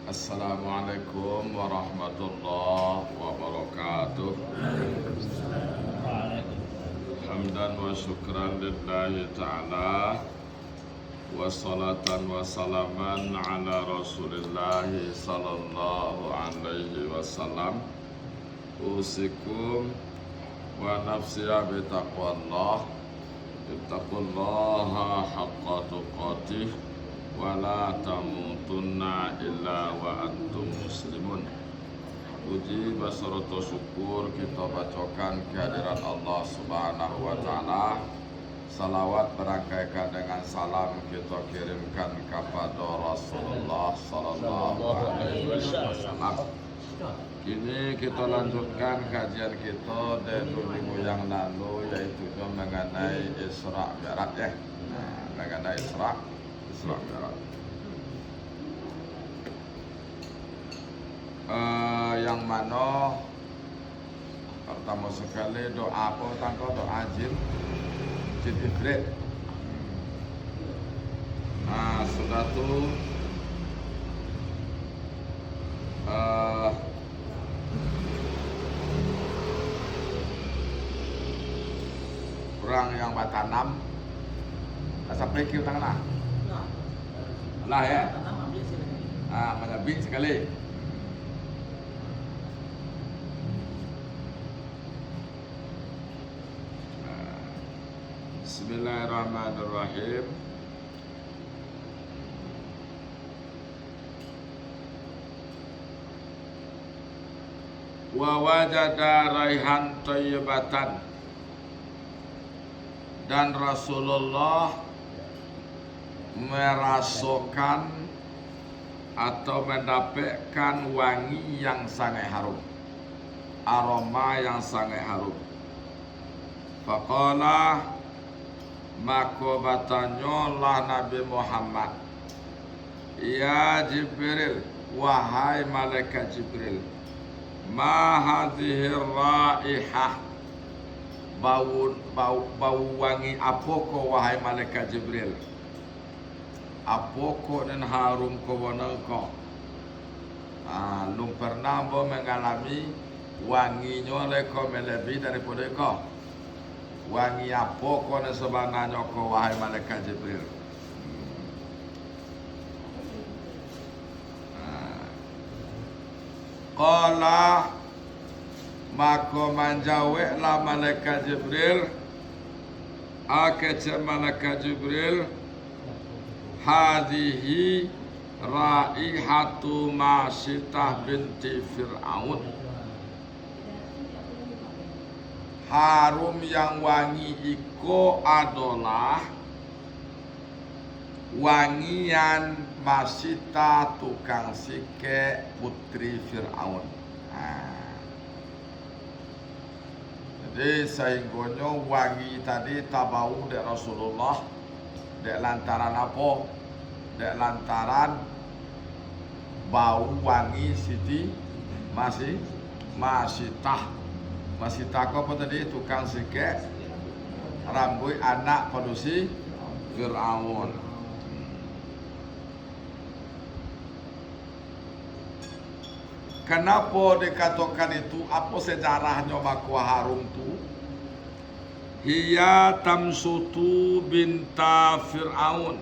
Assalamualaikum warahmatullahi wabarakatuh. Hamdan wa syukran lillahi ta'ala, wassalatan wassalaman ala rasulillahi sallallahu alaihi wasallam. Usikum wa nafsiya bitaqwallah, ittaqullaha haqqa tuqatih, wala tamutunna illa wa antum muslimun. Puji beserta syukur kita bacakan kehadiran Allah Subhanahu wa taala. Salawat berangkaikan dengan salam kita kirimkan kepada Rasulullah sallallahu alaihi wasallam. Kini kita lanjutkan kajian kita dari minggu yang lalu, yaitu mengenai Isra Mi'raj ya. Mengenai Isra Mi'raj. Yang mana pertama sekali doa apa tangko doa jin ibrit. Sudah tu orang yang batanam sampai kau tangan lah ya. Menabik sekali. Bismillahirrahmanirrahim. Wa wajada raihan thayyibatan, dan Rasulullah merasakan atau mendapatkan wangi yang sangat harum, aroma yang sangat harum. Faqala, maka bertanyalah Nabi Muhammad, ya Jibril, wahai malaikat Jibril, ma hadhihi raihah, bau wangi apakah wahai malaikat Jibril? Apakah dan harum kau wanangkau? Lu pernah mengalami wanginya leko melebihi daripada kau? Wangi apakah dan sebenarnya kau wahai malaikat Jibril? Qala, maka menjawablah malaikat Jibril, akece malaikat Jibril, hadhihi raihatu Masitah binti Fir'aun. Harum yang wangi iko adalah wangian Masitah tukang sike putri Fir'aun. Jadi sehingga wangi tadi tabau dari Rasulullah dek lantaran apa? Dek lantaran bau wangi Siti Masitah. Masitah apa tadi? Tukang sikek rambut anak padusi Fir'aun. Kenapa dikatakan itu? Apa sejarahnya makwa harum tu? Hiya tamsutu binta Fir'aun.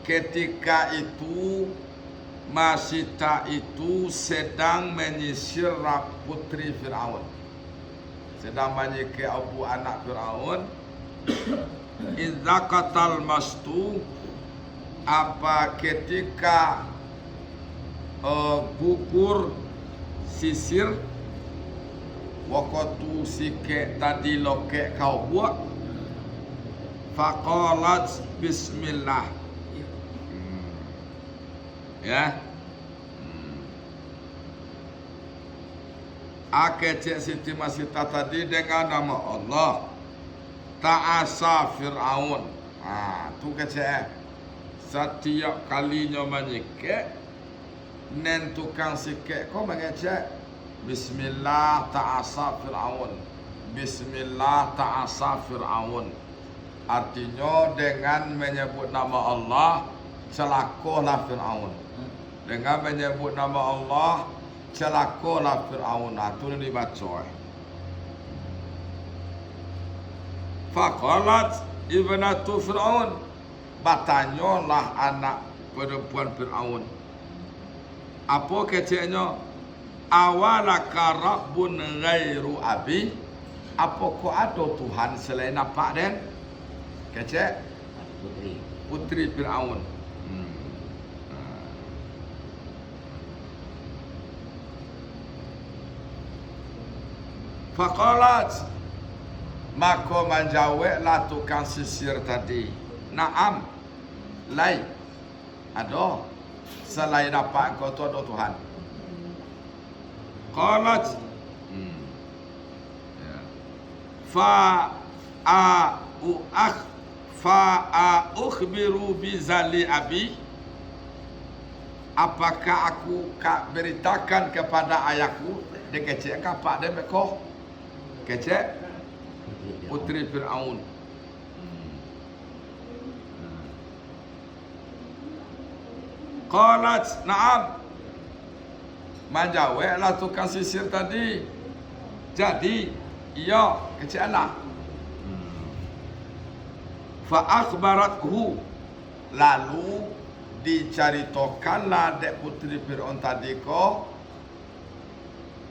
Ketika itu Masitah itu sedang menyisir putri Fir'aun, sedang menyikir abu anak Fir'aun. Idza qatal mastu, apa ketika gugur sisir waktu sike tadi loke kau buat, faqalat bismillah, ya. Akece Siti Masitah tadi dengan nama Allah, ta'asa Fir'aun. Tu kece setiap kalinya menyike nen tukang sikek kau mengecek Bismillah ta'asa Fir'aun, Bismillah ta'asa Fir'aun. Artinya dengan menyebut nama Allah Celakolah Fir'aun. Dengan menyebut nama Allah, celakolah Fir'aun. Itu yang dibaca. Faqalat ibnatu Fir'aun, bertanyalah anak perempuan Fir'aun. Apa keceknya? Awalaka rabbun ghairu abi? Apa kau ada Tuhan selain apa den? Kecek? Putri Fir'aun. Faqalat, maka menjawablah tukang sisir tadi, naam, lai, ada selain apa engkau tu ada Tuhan. Qalat, fa ukhbiru bizali abi, apakah aku beritakan kepada ayahku? Dia kecek kapak dia mekoh kecek putri Fir'aun. Qalat na'am, menjawablah tukang sisir tadi, jadi iya kecek lah. Fa akhbarathu, lalu diceritakanlah dek putri Fir'aun tadi ko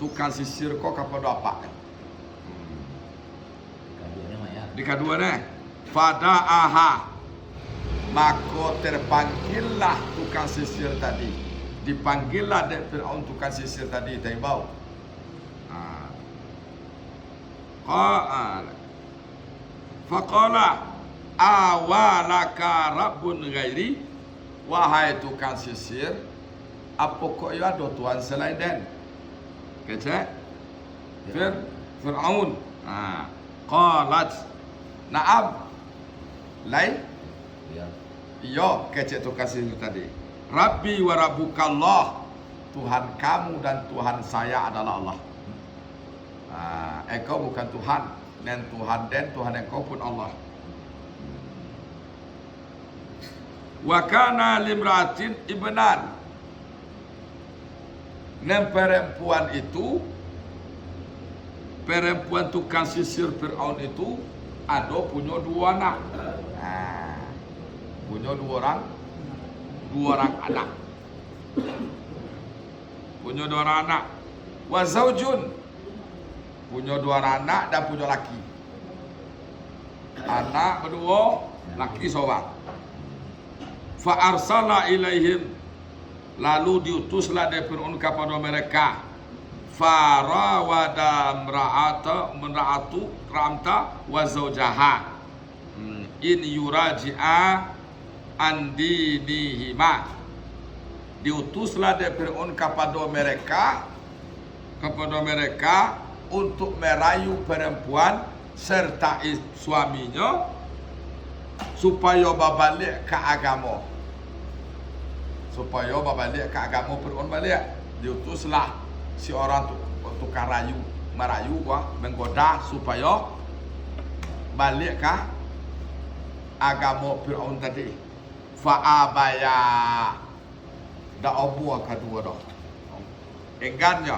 tukang sisir ko kepada apa? Di kedua ni, fada'aha, maka terpanggillah tukang sisir tadi. Dipanggillah dek Fir'aun tukang sisir tadi taibau. Faqala awalaka rabbun ghairi, wahai tukang sisir, apa kau ada Tuhan selain den? Kecek Fir'aun. Qalat na'am, lain? Iya, kecek tukang sisir tadi. Rabbi wa rabbukallah, Tuhan kamu dan Tuhan saya adalah Allah. Engkau bukan Tuhan, dan Tuhan engkau pun Allah. Wa kana limra'atin ibnan, dan perempuan itu, perempuan tukang sisir Fir'aun itu ada punya dua anak. Punya dua orang anak. Punya dua orang anak. Wa zaujun, punya dua orang anak dan punya laki. Anak berdua, laki seorang. Fa arsala ilaihim, lalu diutuslah dari Fir'aun kepada mereka. Farawada mra'atu ramta wa zawjaha in yuraji'a an dinihima. Diutuslah dari Fir'aun kepada mereka untuk merayu perempuan serta suaminya supaya balik ke agama. Supaya balik ke agama Fir'aun balik. Diutuslah si orang tukang merayu menggoda supaya balik ke agama Fir'aun tadi. Fa'abaya, dah obua kedua dah, enggannya.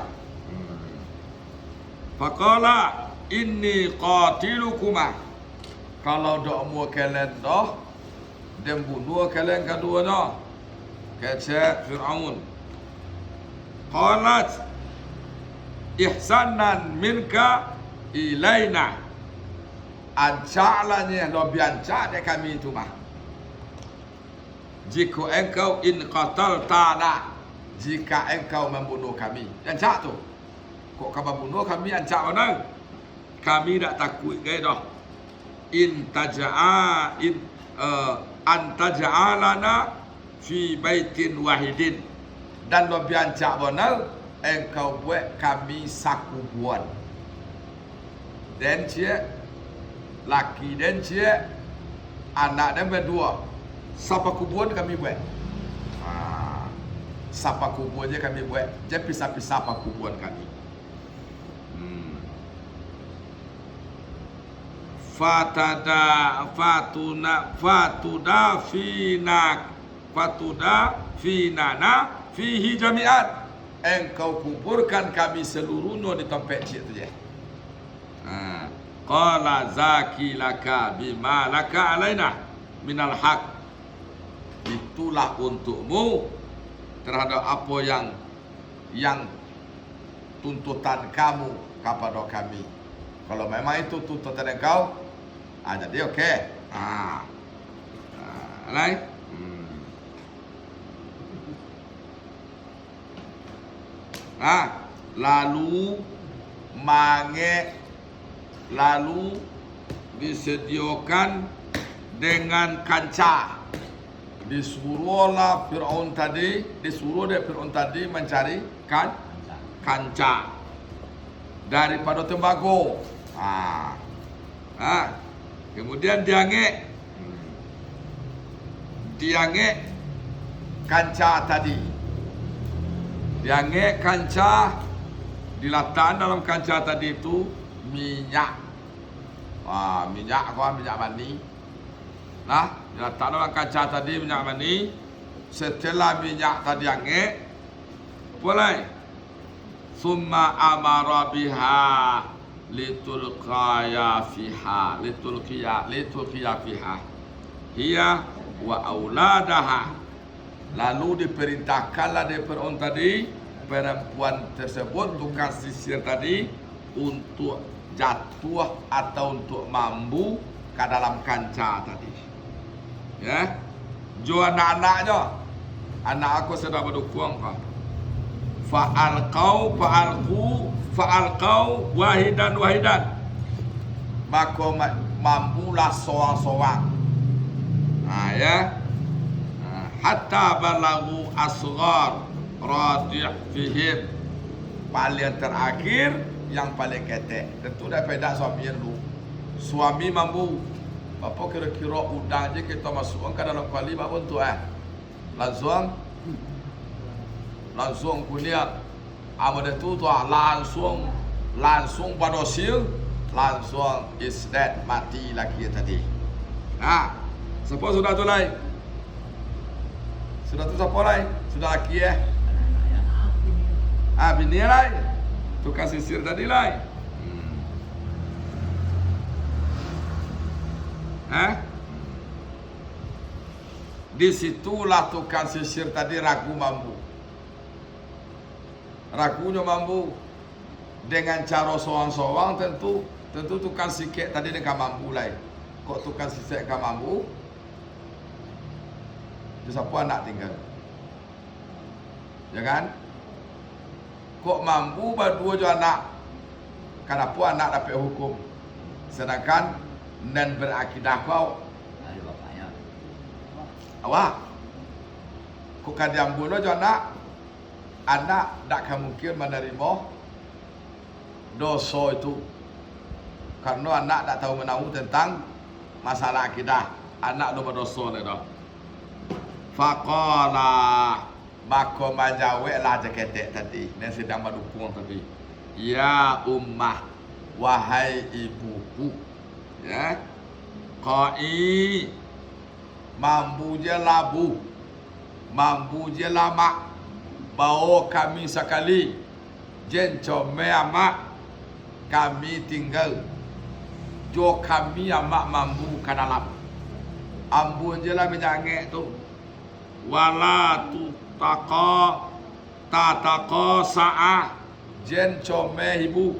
Faqala inni qatilukuma, kalau dah obua kalian dah, dan bunuh kalian keduanya. Kata Fir'aun, qalat ihsanan minka ilaina, ancaklah lebih ancak dari kami itu mah. Jika engkau in qataltana, jika engkau membunuh kami, ancak tu. Kok kau membunuh kami, ancak mana? Kami tak takut gaya dah. Antaja'alana fi baitin wahidin, dan lebih ancak benar engkau buat kami sakubuan. Dan cie laki dan cie anak dan berdua, siapa kubuan kami buat. Siapa kubuan je kami buat, je pisah-pisah apa kubuan kami. fatuda finana fihi jami'an. Engkau kuburkan kami seluruhnya di tempat cik tu je. Qala zaki laka bima laka alaina minal haq. Itulah untukmu terhadap apa yang tuntutan kamu kepada kami. Kalau memang itu tuntutan engkau, jadi okey. Lain. Lalu disediakan dengan kancah. Disuruh Fir'aun tadi mencari kancah daripada tembaga. Kemudian diangek kancah tadi. Diangek kancah, diletakkan dalam kancah tadi itu minyak. Minyak mani. Diletakkan dalam kancah tadi minyak mani. Setelah minyak tadi angek, boleh. Summa amara biha litulqiya fiha hiya wa auladaha. Lalu diperintahkanlah dari Fir'aun tadi, perempuan tersebut, tukang sisir tadi, untuk jatuh atau untuk mambu ke dalam kancah tadi. Ya, jo anak-anaknya. Anak aku sedang berdukung kau. Fa'alqau wahidan. Maka mambulah seorang-seorang. Ya. Hatta balagu asghar radi' fihim. Paling terakhir yang paling ketek. Tentu dah pedak suami dulu. Suami mambu. Apa kira-kira udang je kita masukkan ke dalam kuali apa tu langsung kuliah. Amada tu langsung badosil, langsung is dead, mati lagi tadi. Siapa sudah tu lai? Sudah tu siapa lai? Sudah laki bini lai. Tukang sisir tadi lai. Disitulah tukang sisir tadi ragu mambu. Ragunya mambu dengan cara soang-soang tentu tukang sikit tadi dengan mambu lai. Kok tukang sisir kan mambu? Siapa anak tinggal? Ya kan? Kok mambu berdua je anak? Kenapa anak dapat hukum? Sedangkan nan berakidah kau ada bapaknya. Awak. Kok kadiam bunuh je anak? Anak tak akan mungkin menerima dosa itu. Karena anak tak tahu menahu tentang masalah akidah. Anak tu berdosa dah. Faqala, maka majaweklah jeketek tadi, yang sedang berdukung tadi. Ya ummah, wahai ibuku. Ya. Qai, mampu je labu, mampu je lama, bawa kami sekali. Jen come amak, kami tinggal. Jo kami amak mampu ke dalam. Ambun je lah menyangek tu. Wala tu tataka sa'ah, jen come ibu,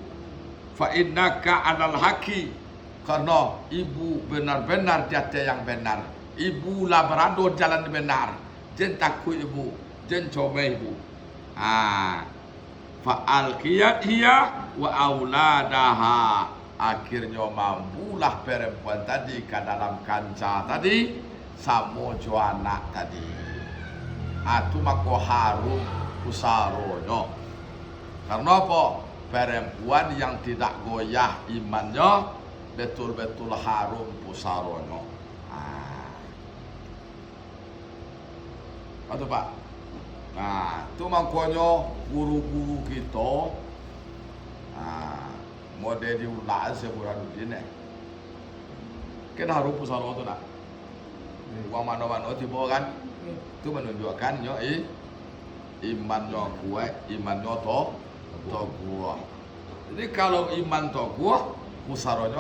fa innaka alal haqi, karena ibu benar-benar di atas yang benar. Ibu lah berada jalan benar. Jen takut ibu, jen come ibu. Fa alqiyat hiya wa auladaha. Akhirnya mampulah perempuan tadi ke dalam kancah tadi sama jo anak tadi. Itu maka harum pusaronya. Karena apa? Perempuan yang tidak goyah imannya betul-betul harum pusaronya. Itu Pak. Itu makanya guru-guru kita model diulang sebulan ini. Kan harum pusaro tu nak. Uang mana-mana tiba kan? Itu menunjukkan imannya kuat, imannya kuat. Jadi kalau iman kuat, musaronya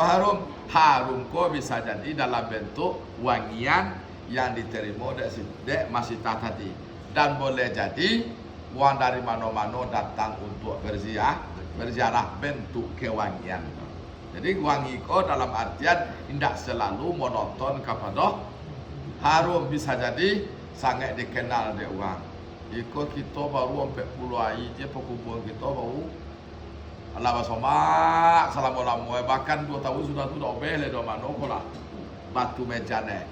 harum kok bisa jadi dalam bentuk wangian yang diterima dari masjid tadi. Dan boleh jadi orang dari mana-mana datang untuk berziarah bentuk kewangian. Jadi wangi kok dalam artian tidak selalu monoton kepada harum, bisa jadi sangat dikenal oleh orang. Ikut kita baru 40 hari je perkumpulan kita baru Allah basomak salam-salam bahkan 2 tahun sudah tu dah boleh dah mano kola batu mejane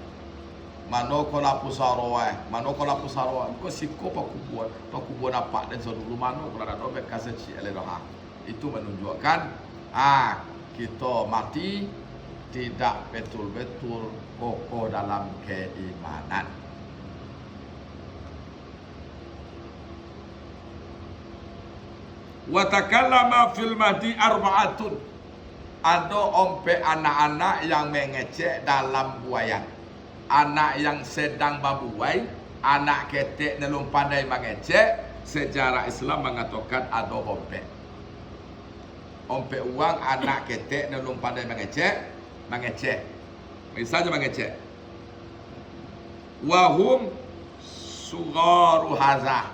mano kola pusaro mano kola pusaro ko siko perkumpulan apa dan so dulu mano kola dah dobek kaseci ele dah. Itu menunjukkan kita mati tidak betul-betul kokoh dalam keimanan. Wa takallama fil mahdi arba'atun. Ada ompe anak-anak yang mengecek dalam buayan. Anak yang sedang babuai, anak ketek nelum pandai mengecek, sejarah Islam mengatakan ada ompe. Ompe uang anak ketek nelum pandai mengecek. Misalnya mengecek. Wahum sugaru hazah.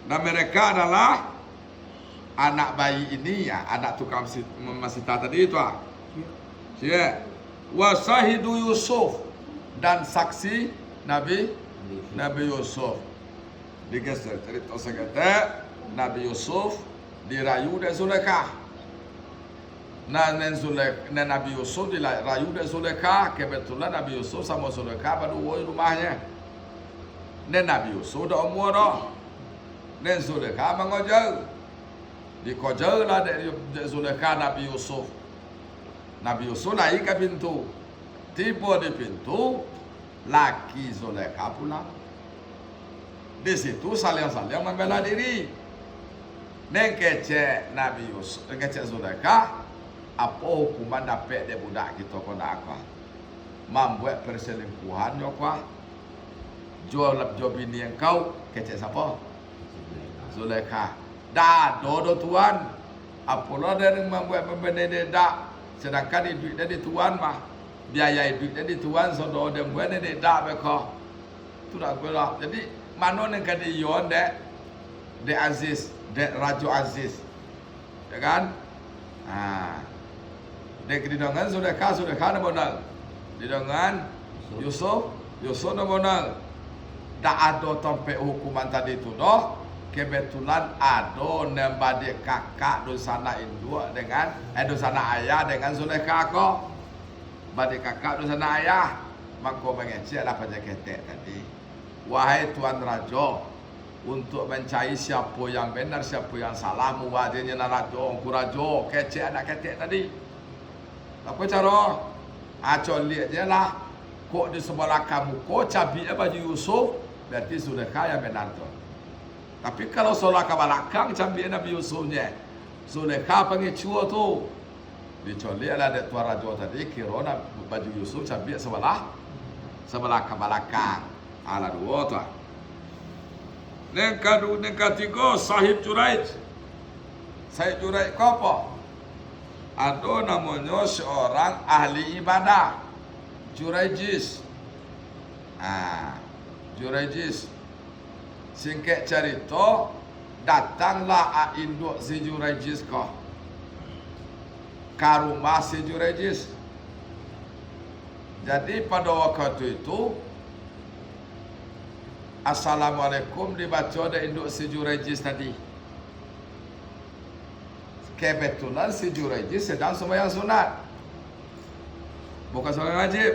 Dan mereka adalah anak bayi ini ya, anak tukang masita tadi itu ya. Wasahidu Yusuf dan saksi Nabi Yusuf. Digeser cerita sekete Nabi Yusuf dirayu dan Zulaikha. Nabi Yusuf dirayu dan Zulaikha. Kebetulan Nabi Yusuf sama Zulaikha baru rumahnya. Nabi Yusuf dah umur dah. Dan Zulaikha mengojol. Dikojalah dari Zulaikha Nabi Yusuf. Nabi Yusuf naik ke pintu. Tiba di pintu, laki Zulaikha pulang. Di situ saling-saling membela diri. Dan kecek Nabi Yusuf, kecek Zulaikha, apa hukuman dapat dia budak kita kena apa? Membuat perselingkuhan apa? Jual bini yang kau, kecek siapa? Zulaikha. Dah dodo tuan, apalah dari membuat pembeda, sedangkan duit dari tuan mah biaya duit dari tuan sodo dem buat dari dak beko. Tu dah gula. Jadi mana yang kadi yon de Aziz, de Raja Aziz, ya kan? Dek di dengan Zulaikha nak bonal, di dengan Yusuf nak bonal. Dah ada tempat hukuman tadi tu doh. Kebetulan ada nembade kakak dosana induk dengan dosana ayah dengan Zulaikha ko. Bade kakak dosana ayah, maka mengeceklah pada ketek tadi. Wahai tuan raja, untuk mencari siapa yang benar siapa yang salah, muwadilnya raja, ku raja kecek anak ketek tadi. Apa cara? Lihat je lah. Kok di sebelah kamu kok cabi baju Yusuf, berarti Zulaikha yang benar tu. Tapi kalau solat ke belakang cambil Nabi Yusufnya, Zulaikha panggil cua tu. Dicolek lah ada tuan raja tadi, kira baju Yusuf cambil sebelah ke belakang. Ala dua tu. Yang ketiga, Sahib Juraij. Sahib Juraij kau apa? Ada namanya seorang ahli ibadah, Juraijis. Juraijis. Singkat cerita, datanglah induk si Juraijis ke rumah si Juraijis. Jadi pada waktu itu, Assalamualaikum dibaca dari induk si Juraijis tadi. Kebetulan si Juraijis sedang sembahyang sunat, bukan sembahyang wajib.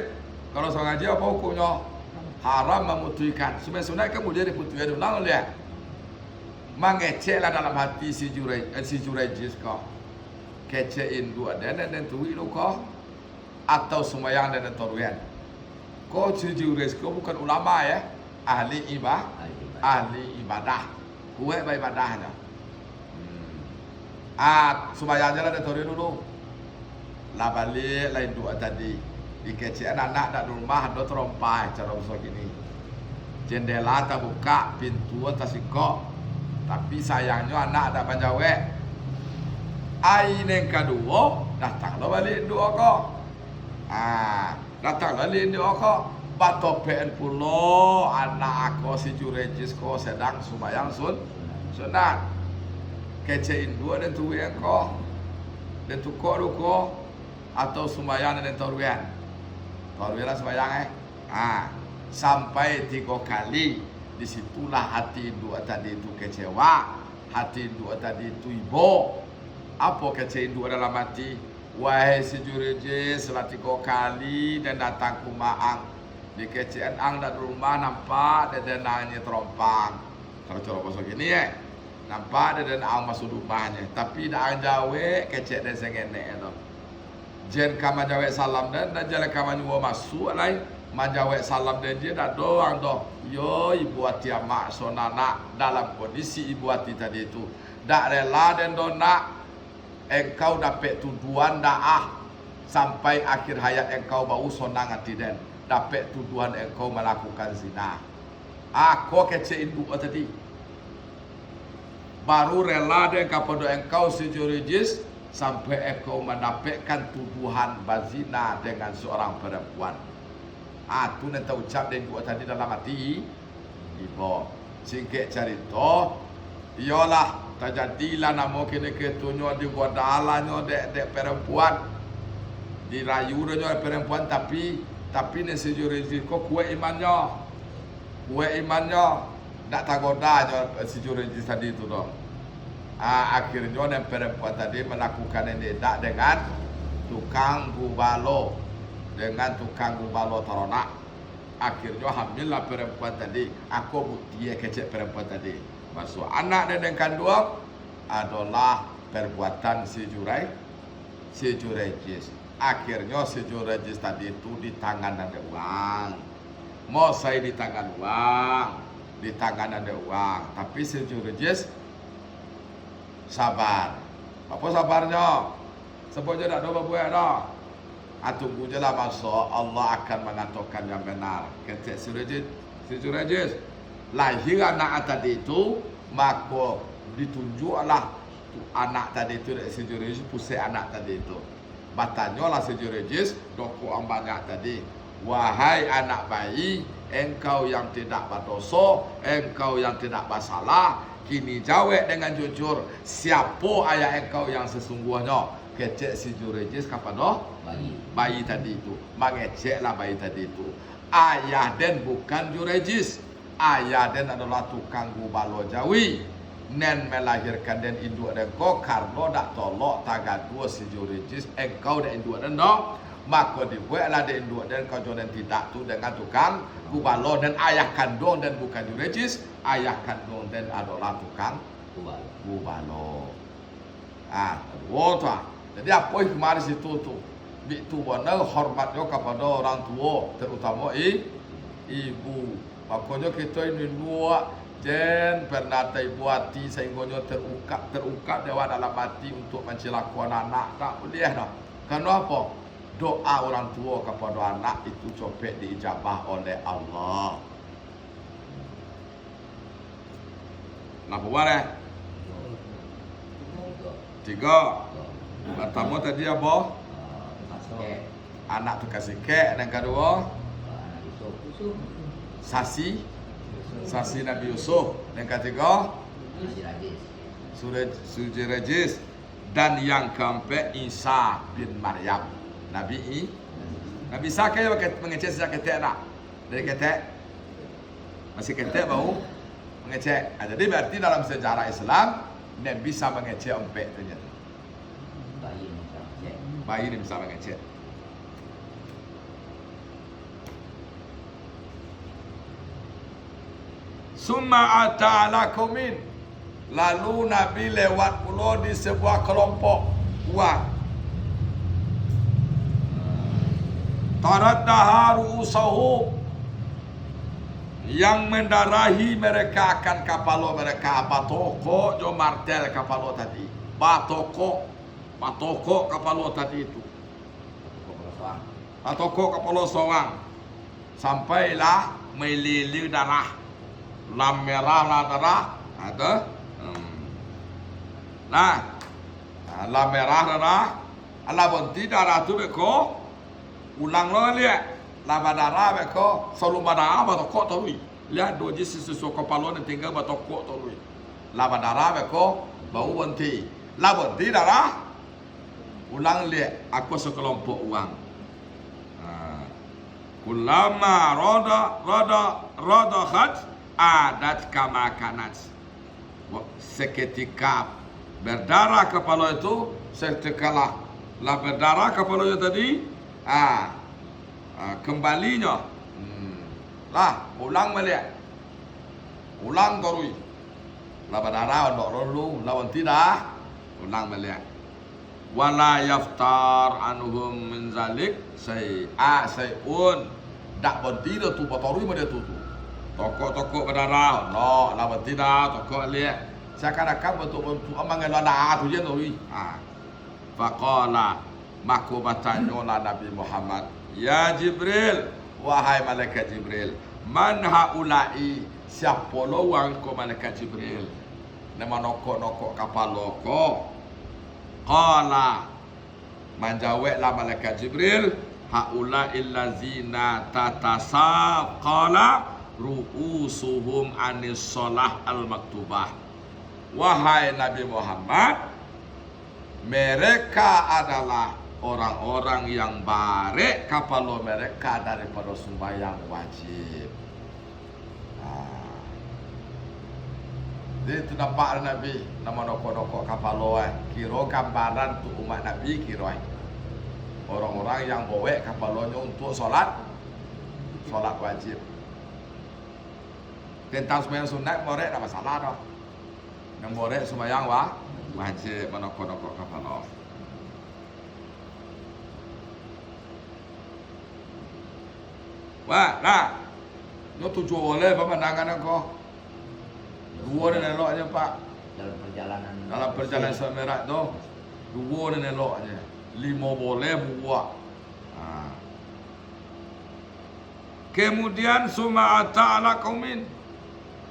Kalau sembahyang wajib apa hukumnya? Haram memutuikan. Sembahyang sunat kemudian diputuikan ulang oleh mengeceklah dalam hati si Juraijis kau. Kecein dua dan tuwi lu kau atau sembahyang dan taruhan. Kau si Juraijis kau bukan ulama ya, ahli ibadah. Kue ibadahnya. Sembahyang jalan dan taruhan dulu. Lah balik lain dua tadi. Dikecek anak-anak dak rumah ada terompai cara besar gini. jendela terbuka, pintu tersikok. Tapi sayangnya anak ada panjawek. Air yang kedua, datanglah balik dua kok. Datang balik dua kok. Batopen pulo anak aku si Jurejis ko sedang sumayang sunat. Kecein dua dan tuwe ko. Dan tukok duko atau sumayang dan toruan. Toruan sumayang sampai 3 kali. Disitulah hati dua tadi itu kecewa, hati dua tadi itu ibu. Apa kecein dua dalam hati? Wahai si Jurejis, setelah 3 kali dan datang ke Maang. Di kecian ang dan rumah nampak dia nanya terompang. Kalau cara bahasa gini nampak dia ang masuk rumahnya. Tapi dah ang jawe kecek dan sengenek tu. Jen kaman jawe salam dan jalan kaman nyuwa masuk lain. Manjawe salam dan dia dah doang doh. Yo ibu hati amak sonana dalam kondisi ibu hati tadi itu. Dak rela dan dona engkau dapat tuduhan dah sampai akhir hayat engkau bau sonang hati dan dapat tuduhan engkau melakukan zina. Aku kecein dua tadi. Baru rela dan kepada engkau si Jurejis sampai engkau mendapatkan tuduhan berzina dengan seorang perempuan. Tu nanti ucap dan dua tadi dalam hati. Ibu singkit cerita. Iyalah terjadilah nama kini ketunya di godalanya dek perempuan. Dirayu dia perempuan tapi ni si Jurejis kok kuat imannya. Kuat imannya. Tak tagoda si Jurejis tadi itu dong. Akhirnya dan perempuan tadi melakukan ini tak dengan tukang gubalo. Dengan tukang gubalo ternak. Akhirnya hamillah perempuan tadi. Aku bukti kecek perempuan tadi. Masuk anak dan kandung adalah perbuatan si Jurejis. Akhirnya si Jurejis tadi itu di tangan ada uang. Mau saya di tangan uang. Di tangan ada uang. Tapi si Jurejis sabar. Apa sabarnya? Sebabnya tak ada apa-apa dah. Tunggu je lah masa Allah akan mengatakan yang benar. Kata si Jurejis. Lahir anak tadi itu. Maka ditunjuklah anak tadi itu. Si Jurejis pusat anak tadi itu. Batanyalah si Jurejis doko ang banyak tadi. Wahai anak bayi, engkau yang tidak berdosa, engkau yang tidak bersalah, kini jawab dengan jujur, siapa ayah engkau yang sesungguhnya? Kecek si Jurejis kepada bayi tadi itu. Mengeceklah bayi tadi itu. Ayah den bukan Jurejis. Ayah den adalah tukang gubalo Jawi. Nen melahirkan dan induk dan kau karena dak tolok tagadua si Jurejis engkau dan induk dan no maka dibuatlah dan induk dan kau jodoh tidak tu dengan tukang gubalo dan ayah kandung dan bukan Jurejis, ayah kandung dan adalah tukang gubalo. Dua. Jadi apa yang kemarin situ tu itu benar hormatnya kepada orang tua terutama ibu. Makanya kita ini dua jen pernah ibu hati sehingga terungkap dewa dalam hati untuk mencelakukan anak tak boleh dah. Kenapa? Doa orang tua kepada anak itu copet diijabah oleh Allah. Napa boleh? 3. Pertama tadi apa? Anak tu kasih kek. Yang kedua Sasi Nabi Yusuf. Yang ketiga Jurejis. Dan yang keempat Isa bin Maryam. Nabi Isa kaya mengecek sejak ketek nak. Dari ketek masih ketek bau mengecek. Jadi berarti dalam sejarah Islam Nabi bisa mengecek empat ternyata. Bayi ni bisa mengecek. Summa ata'ala kumin. Lalu Nabi lewat pula di sebuah kelompok kuat. Taraddaha ru'usahu. Yang mendarahi mereka akan kapalo mereka. Batoko jo martel kapalo tadi. Batoko kapalo tadi itu. Batoko kapalo soang. Sampailah melilir darah. lam merah lah darah ada nah lam merah darah ala bonti darah tu beko ulang lo lihat laba darah beko selalu darah batokok tu lihat dua jenis sesuatu kepala ni tinggal batokok tu laba darah beko bau bonti la bonti darah ulang lihat aku sekelompok uang kulama roda khat adat kama kanat seketika berdarah kepala itu seketika lah berdarah kepala itu tadi kembalinya lah ulang balik ulang terus lah berdarah dok lalu lawan tidak ulang balik wala yaftar anhum min zalik sayun dak berhenti dah tu patorui dia tu tokok berdarah no lah berhenti dah tokok lihat seakan-akan betul-betul amangan ada tu je tu faqala maka bertanya Nabi Muhammad ya Jibril wahai malaikat Jibril man haula'i siapa lawang ko malaikat Jibril nama nokok kapal loko qala menjawablah malaikat Jibril haula illazina tatasaqala ru'usuhum anis shalah al maktubah wahai Nabi Muhammad mereka adalah orang-orang yang barek kapalo mereka daripada sembahyang wajib. Jadi itu nampak Nabi nama nokok-nokok kapalo kira gambaran tu umat Nabi kira orang-orang yang bawa kapalonya untuk solat wajib. Tentang sembahyang sunat borek tak masalah dah. Yang borek sembahyang wajib menokok-nokok kapalo. Wah, nah, no tujuh oleh pemandangan kau. Dua ni eloknya Pak. Dalam perjalanan Semerak tu, dua ni eloknya. 5 boleh buat. Kemudian summa ta'ala qaumin.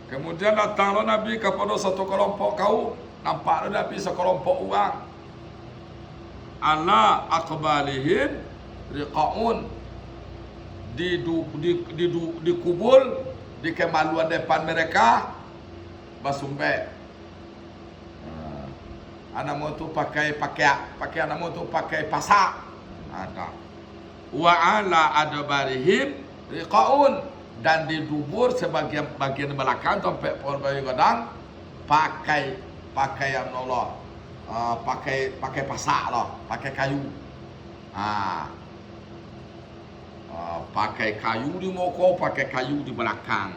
Kemudian datanglah Nabi kepada satu kelompok kaum. Nampak Nabi sekelompok orang. Ala aqbalihim riqaun. Di kubul, di kemaluan depan mereka basumbek. Anak mau tu pakai anak mau tu pakai pasak. Ada. Wa ala adbarihim riqaun, dan di dubur bagian belakang sampai pohon bayu gadang pakai yang Allah. Pakai pasak lah, pakai kayu. Pakai kayu di muka, pakai kayu di belakang.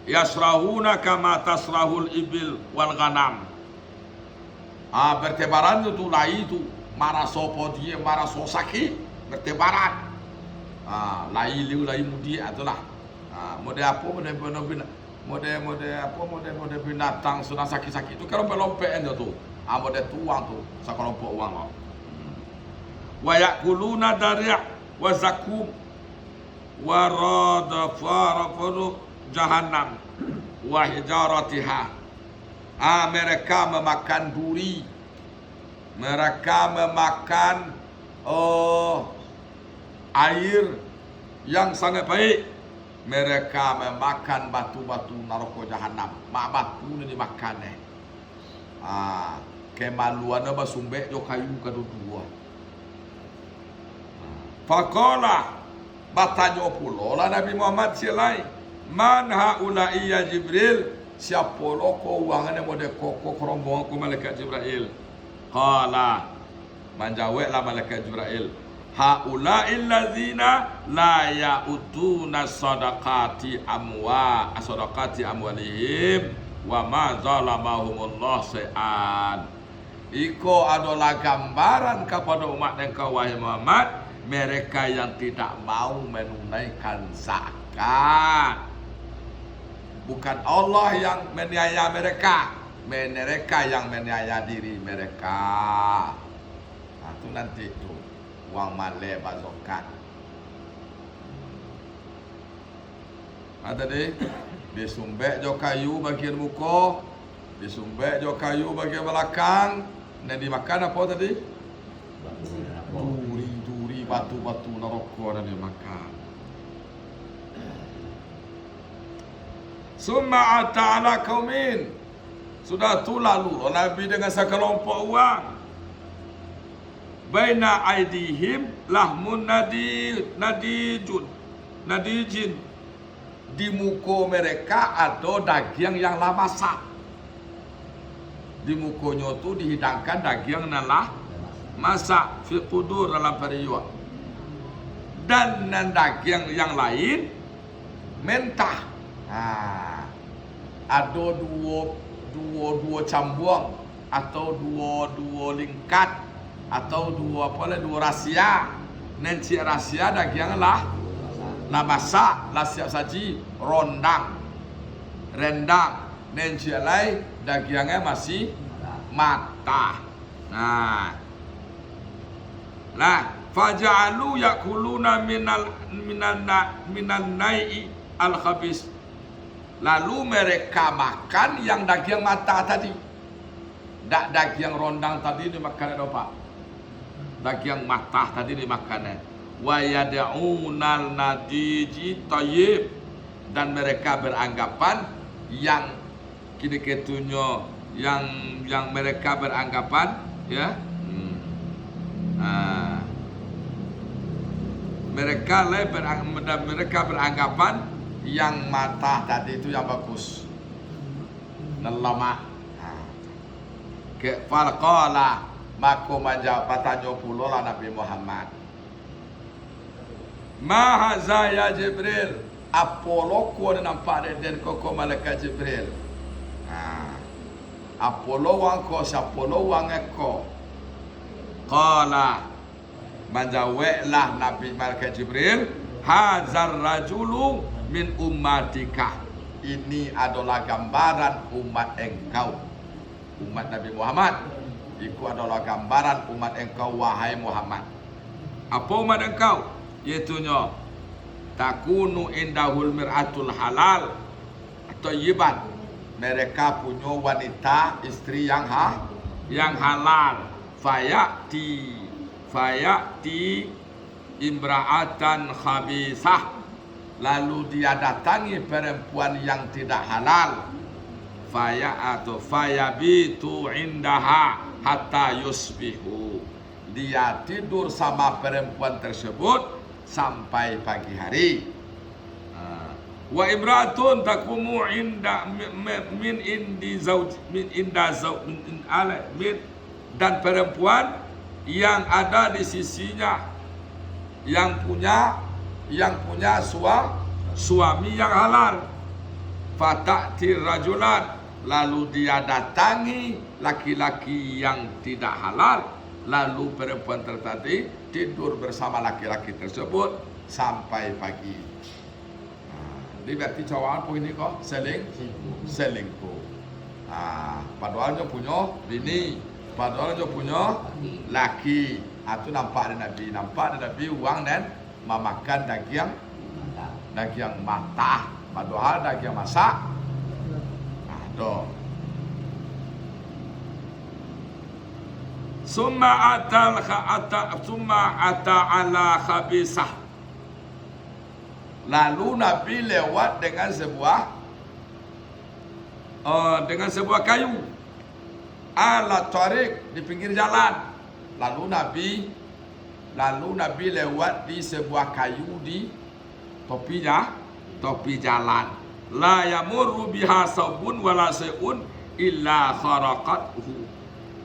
Yasrahuna kama tasrahul ibil wal ghanam. Bertebaran itu lai itu marah sopo dia marah so sakit bertebaran. Lai mudi itulah. Model apa model binatang sudah sakit-sakit itu kan lompet tu. Model tuang tu sekelompok uang lah. Wa yakuluna dari' wa zakum wa radafarafu jahannam wa hijaratiha. Mereka memakan duri, mereka memakan air yang sangat baik, mereka memakan batu-batu neraka jahannam. Batu ni dimakan kemaluannya basumbek jo kayu kedua. Faqala bertanya pula lah Nabi Muhammad silai man haula'i ya Jibril, siapa loko uangnya model koko kerombongan ku malaikat Jibril. Qala menjawablah malaikat Jibril haula'il ladzina la ya'utuna sadaqati amwalihim wa ma zalamahumullah sa'an. Iko adalah gambaran kepada umat engkau wahai Muhammad, mereka yang tidak mau menunaikan zakat. Bukan Allah yang meniaya mereka, mereka yang meniaya diri mereka. Itu nanti itu uang malai zakat. tadi disumbek jo kayu bagian muka, disumbek jo kayu bagian belakang, dan dimakan apa tadi? Duri, batu-batu neraka dan dimakan. Summa ata'ala kaumin. Sudah tu lalu Nabi dengan sekelompok orang. Baina aidihim lahmun nadijin. Di muka mereka ada daging yang lah masak. Di mukanya tu dihidangkan daging yang lah masak fi qudur dalam periuk. Dan daging yang lain mentah. Ada dua cambuang atau dua lingkat atau dua rasia. Nanti rasia daging lah masak, lah siap saji, rendang. Nanti lain dagingnya masih matah. Faja'alu yakuluna minan nai'i al-khabis. Lalu mereka makan yang daging mata tadi. Daging rondang tadi dimakan apa? Daging mata tadi dimakan. Wa yad'unal nadiji tayyib. Dan mereka beranggapan yang kini ketunya yang mereka beranggapan ya. Mereka beranggapan yang mata tadi itu yang bagus. Nalama. Ke falqala maka menjawab tanya pula lah Nabi Muhammad. Ma haza ya Jibril? Apolo ko nampak den koko malaikat Jibril. Apolo wang ko sapolo wang eko. Qala menjawablah Nabi malaikat Jibril, hazar rajulu min ummatika. Ini adalah gambaran umat engkau, umat Nabi Muhammad. Itu adalah gambaran umat engkau wahai Muhammad. Apa umat engkau? Iaitunya takunu indahul mir'atul halal atau yiban. Mereka punya wanita istri yang halal. Fayati imra'atan khabisah. Lalu dia datangi perempuan yang tidak halal. Fayabitu indaha hatta yusbihu. Dia tidur sama perempuan tersebut sampai pagi hari. Wa imratun takumu inda min indi zauj min inda zauj min ala min. Dan perempuan yang ada di sisinya yang punya suami yang halal. Fata'ti rajulan. Lalu dia datangi laki-laki yang tidak halal. Lalu perempuan tadi tidur bersama laki-laki tersebut sampai pagi. Ini berarti cowok apa ini kok? Selingkuh. Padahal dia punya bini, padahal dia punya laki. Itu nampak ada Nabi uang dan memakan daging matah, padahal daging masak ada. Summa ata ala khabisah. Lalu Nabi lewat dengan sebuah kayu ala tariq, di pinggir jalan. Lalu Nabi lewat di sebuah kayu di topi jalan. La yamurru biha sabun wala sayun illa kharaqathu.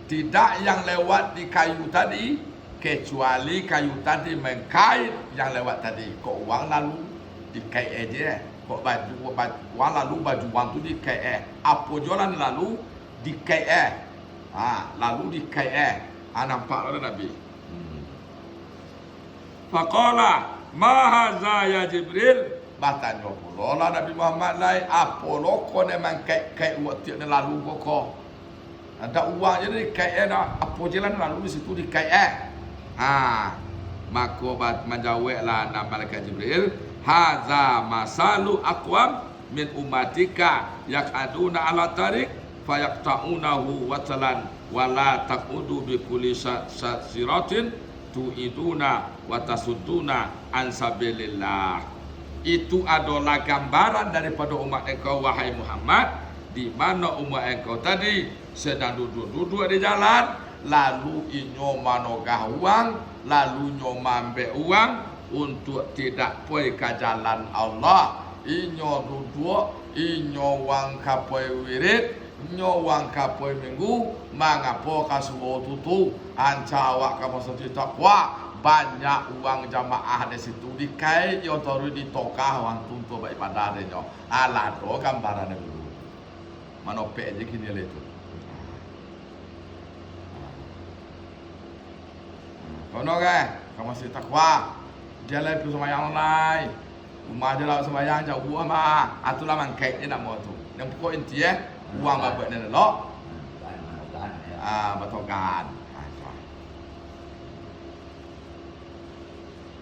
Tidak yang lewat di kayu tadi kecuali kayu tadi mengkait yang lewat tadi. Kok uang lalu dikait aja. Kok baju uang lalu baju uang tu dikait. Apa jualan lalu dikait. Lalu dikait. Nampak ada Nabi. Faqala ma haza ya Jibril. Batanya pula lah Nabi Muhammad lain. Apa loko memang kait waktu ni lalu kok. Ada uang jadi dikait dah. Apa jalan lalu di situ dikait. Maka menjawablah Nabi Malaikat Jibril, hadza masalu aqwam min ummatika yaqaduna ala tariq fayaqta'unahu watalan wala taqudu bi kulli siratin tu'iduna wa tasudduna an sabilillah. Itu adalah gambaran daripada umat engkau wahai Muhammad, di mana umat engkau tadi sedang duduk-duduk di jalan, lalu inyo manogah uang, lalu inyo mambe uang untuk tidak pergi ke jalan Allah. Inyo duduk, inyo wang kapoi wirid, inyo wang kapoi minggu, mangapo kasuo tutu, anca awak kapasati takwa, banyak uang jamaah di situ dikai, yo taruh di tokah wang tuntu baik pada denyo. Alah do gambaran dulu. Manope aja kini le itu. Kono ke, kamu si takwa, jalan pergi semayang online, rumah jalan semayang jauh buah mah, atulah mangkai ni nak mau tu. Yang pokok inti uang babak ni lo, batokan.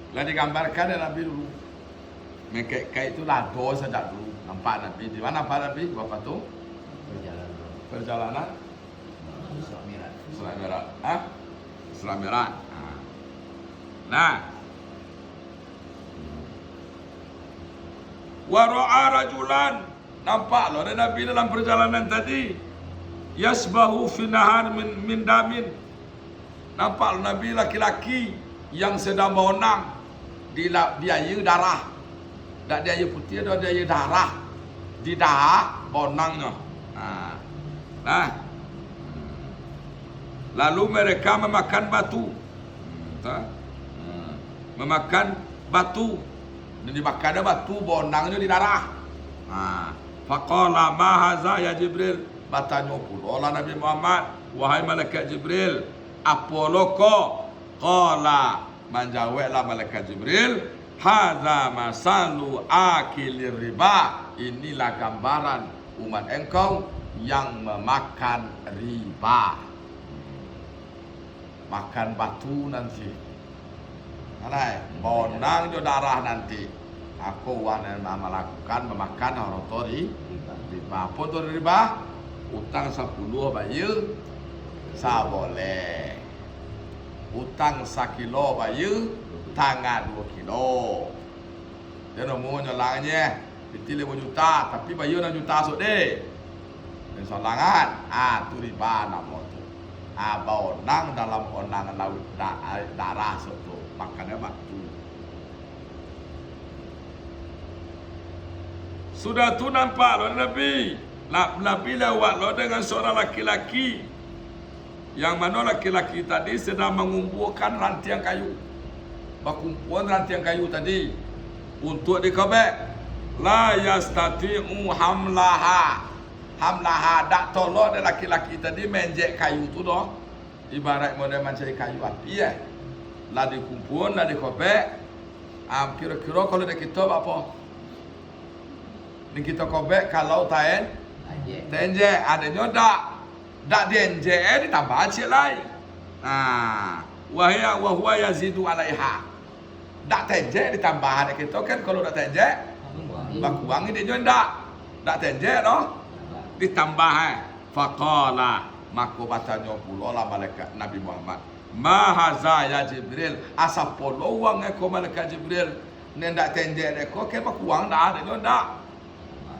Lah digambarkan oleh Nabi dulu. Mengkai itu lah dosa sejak dulu. Nampak Nabi di mana nampak Nabi? Apa tu? Perjalanan. Isra Mi'raj. Isra Mi'raj. Nah. Wa ra'a rajulan, nampak loh Nabi dalam perjalanan tadi. Yasbahu fi nahar min damin. Nampak Nabi laki-laki yang sedang berenang di air darah. Tak di air putih, ada di air darah. Di darah berenangnya. Nah. Lalu mereka memakan batu. Memakan batu. Dan dimakan batu bonangnya di darah. Faqala ma haza ya Jibril, bertanya pula Nabi Muhammad, wahai malaikat Jibril, apa loko? Qala, menjawablah malaikat Jibril, haza masalu akilir riba, inilah gambaran umat engkau yang memakan riba. Makan batu nanti. Alai, bonang jo darah nanti. Aku wana melakukan memakan horotori riba. Apa tu riba? Utang 10 bayu sa boleh. Utang 1 kilo bayu tangan 2 kilo. Dia nomornya langnya ditilih 1 juta tapi bayu 6 juta sok deh. Dan solangan tu riba nama tu. Bonang dalam onang laut darah sok tu. Makannya batu. Sudah tu nampak loh Nabi. Nabi lewat loh dengan seorang laki-laki. Yang mana laki-laki tadi sedang mengumpulkan rantian kayu. Berkumpulan rantian kayu tadi untuk dikobek. La yastati'u hamlaha. Hamlaha dak tolong ada laki-laki tadi menjek kayu tu doh. Ibarat model mencari kayu api lah dikumpul, lah dikobek. Kira-kira kalau kita apa? Ni kita kobek kalau tenje adanya dak denje ditambah cik lain. Wahwa yazidu alaiha. Dak tenje ditambah ada kita kan kalau dak tenje bakuang ini dia dak tenje no ditambah faqala maka bacanya pula lah malaikat Nabi Muhammad, ma haza ya Jibril, asal polo wang eko malaikat Jibril nendak tenje eko ke bakuang dak ada ndak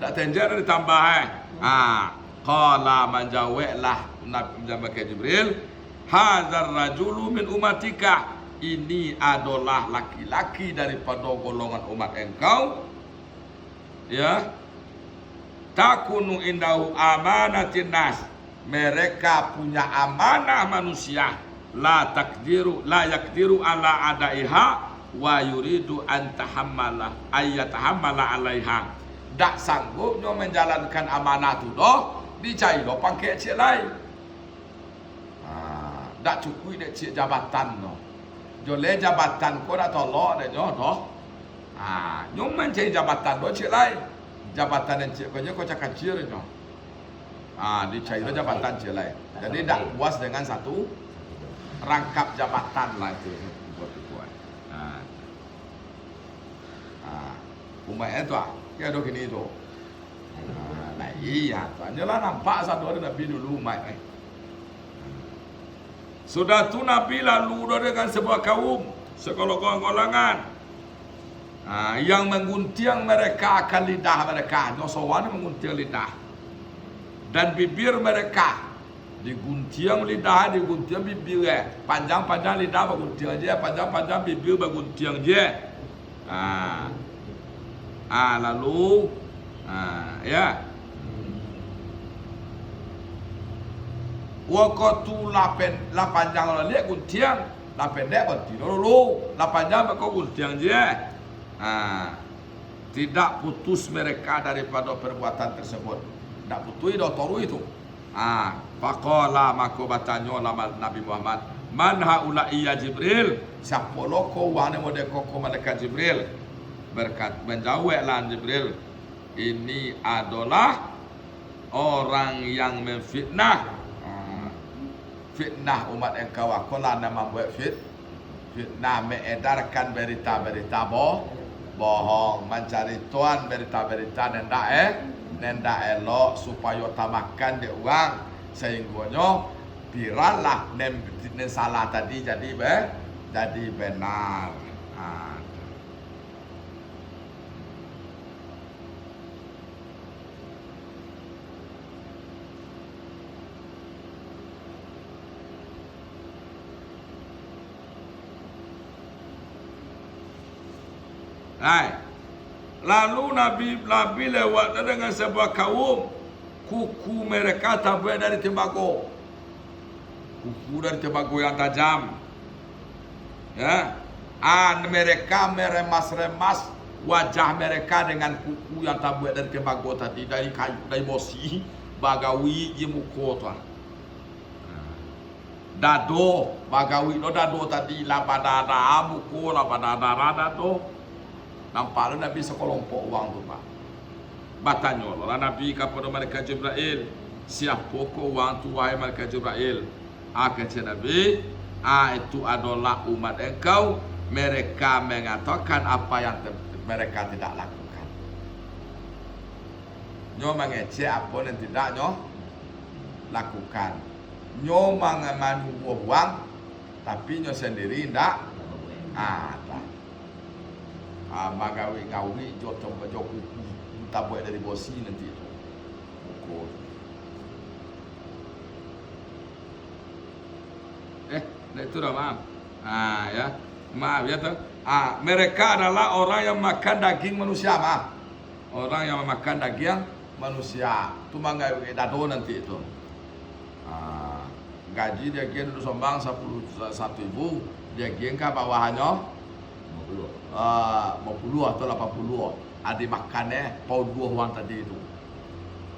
dak tenje ditambah qala menjawablah Nabi malaikat Jibril, hadzal rajulu min ummatika, ini adalah laki-laki daripada golongan umat engkau, ya, takunu indahu amanatin nas, mereka punya amanah manusia, la yakdiru ala adaiha wa yuridu an tahammala ayatahammala alaiha, dak sanggupnya menjalankan amanah tu doh dicai doh pangke cik lain. Dak cukup dek cik jabatan no. Jole jabatan ko dak tolok dek doh. Nyom mencari jabatan doh cik lain. Jabatan yang cik ko cakap kecil nyo. Dicari doh jabatan cik lain. Jadi dak puas dengan satu rangkap jabatan lah itu buat. Umat itu ya do kini itu. Nah iya, hanyalah nampak satu hari Nabi dulu umat. Sudah tu Nabi lalu dengan sebuah kaum segolongan-golongan yang menggunting mereka akan lidah mereka. Nosawan menggunting lidah dan bibir mereka digunting lidah, digunting bibir. Panjang-panjang lidah bergunting je, panjang-panjang bibir bergunting je. Lalu ya. Waktu la panjang la lihat guntiang, la pendek berhenti dulu, la panjang berkau guntiang je. Tidak putus mereka daripada perbuatan tersebut. Tak putus dah tahu itu. Faqala maka bertanya Nabi Muhammad, man haula iya Jibril? Siapa lo kau wahai modeko malaikat Jibril? Menjawablah Jibril, ini adalah orang yang memfitnah. Fitnah umat engkau. Aku lah nama buat fitnah, mengedarkan berita-berita bohong, mencari tuan berita-berita nendak elok supaya tamakan dia orang, sehingga biralah nem salah tadi jadi benar. Lalu Nabi lewat dengan sebuah kaum, kuku mereka terbuat dari tembaga. Kuku dari tembaga yang tajam. Ya. Mereka meremas-remas wajah mereka dengan kuku yang terbuat dari tembaga tadi, dari kayu, dari bosi, bagawi je muka tu. Dado, bagawi no dado tadi, labadada muka, labadada dado. Nampaklah Nabi sekelompok orang tu pak. Bertanya lah Nabi kepada malaikat Jibril, siapa kau orang tu wahai malaikat Jibril? Kata Nabi, itu adalah umat engkau. Mereka mengatakan apa yang mereka tidak lakukan. Nyo mengecek apa yang tidak nyo lakukan. Nyo mengamanu buang, tapi nyo sendiri tidak ada. Magawi-ngawi jotong baju kuku tak buat dari bosi nanti itu. Pukul. Itu dah maaf. Ya. Maaf ya tu. Mereka adalah orang yang makan daging manusia, maaf. Orang yang makan daging manusia. Tu magawi dado nanti itu. Gaji dia kian dulu sombang 1.000, dia kian ke bawahnya 50 atau 80. Ada makan pound 2 uang tadi itu.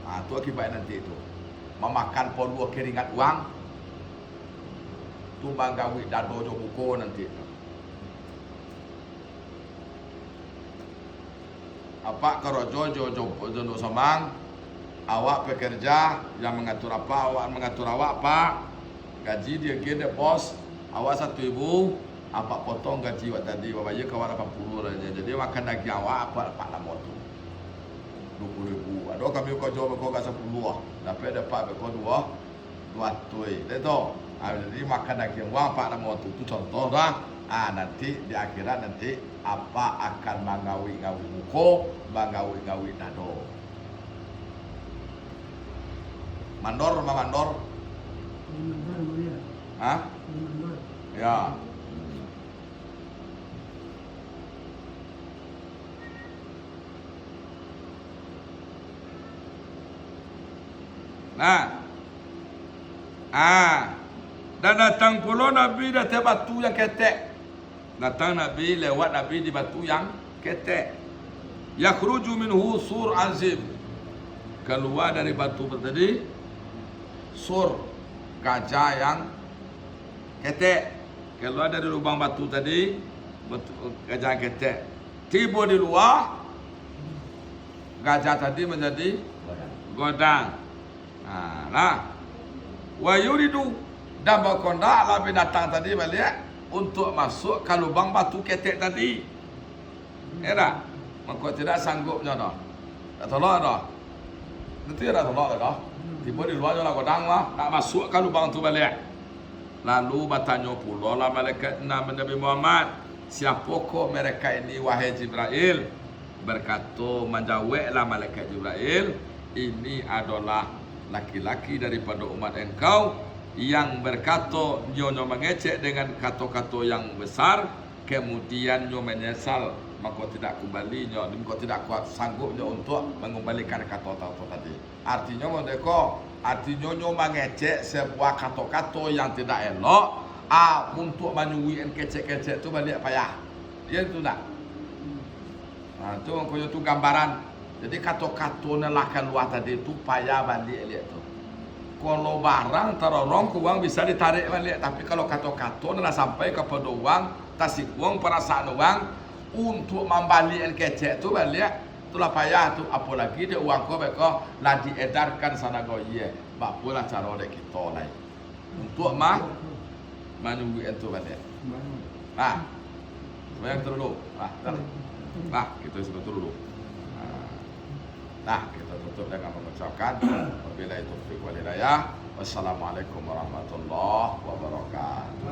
Itu akibat nanti itu. Memakan pound 2 keringat uang. Tu magawi dado jo buku nanti itu. Apa kerojo jo somang, awak pekerja yang mengatur apa, awak mengatur awak pak. Gaji dia gede bos, awak 1.000, apa potong gaji awak tadi, bapak ya kawan 80 aja. Jadi makan daging awak apa dapat lah motu 20.000. Ada kami kau jual kau kat 10, dapat kau 2 tui. Itu, jadi makan daging awak apa lah motu. Itu contoh dah. Nanti di akhirat nanti apa akan mengawi-ngawi muko, mengawi-ngawi dado. Mandor sama mandor. Ya. Dan datang pula Nabi di atas batu yang ketek. Datang Nabi lewat Nabi di batu yang ketek. Yakhruju minhu sur azim. Keluar dari batu tadi sur gajah yang ketek. Keluar dari lubang batu tadi gajah ketek. Tiba di luar, gajah tadi menjadi godang. Wa yuridu, dan berkondak lah binatang tadi balik untuk masuk ke lubang batu ketek tadi. Ya tak? Maka tidak sanggupnya dah. Tak tolak dah. Nanti dah tolak dah. Tiba di luar jalan kodang lah, tak masukkan lubang tu balik. Lalu bertanya pula lah malaikat Nabi Muhammad, siapakah mereka ini wahai Jibril? Berkata menjawablah malaikat Jibril, ini adalah laki-laki daripada umat engkau yang berkata nyonya mengecek dengan kata-kata yang besar, kemudian nyonya menyesal, maka tidak kembali nyonya, maka tidak kuat sanggupnya untuk mengembalikan kata-kata tadi. Artinya mereka, artinya nyonya mengecek sebuah kata-kata yang tidak elok, untuk menyuwi kecek-kecek tu balik payah. Ya itu tak? Nah, tu makanya tu gambaran. Jadi kata-kata nelakan luar tadi tu payah balik lihat tu. Kalau barang terorong ke uang bisa ditarik balik, tapi kalau kata-kata nak sampai kepada uang, tasik uang perasaan uang untuk membalikkan kecek tu balik, itulah payah tu. Apalagi dia uang kau mereka lah diedarkan sana goye, bapulah cara dek kita lain untuk menunggu itu balik. Ah, semayang dulu. Kita sebut dulu. Nah, kita tutup dengan mengucapkan wabillahi taufiq wal hidayah. Wassalamualaikum warahmatullahi wabarakatuh.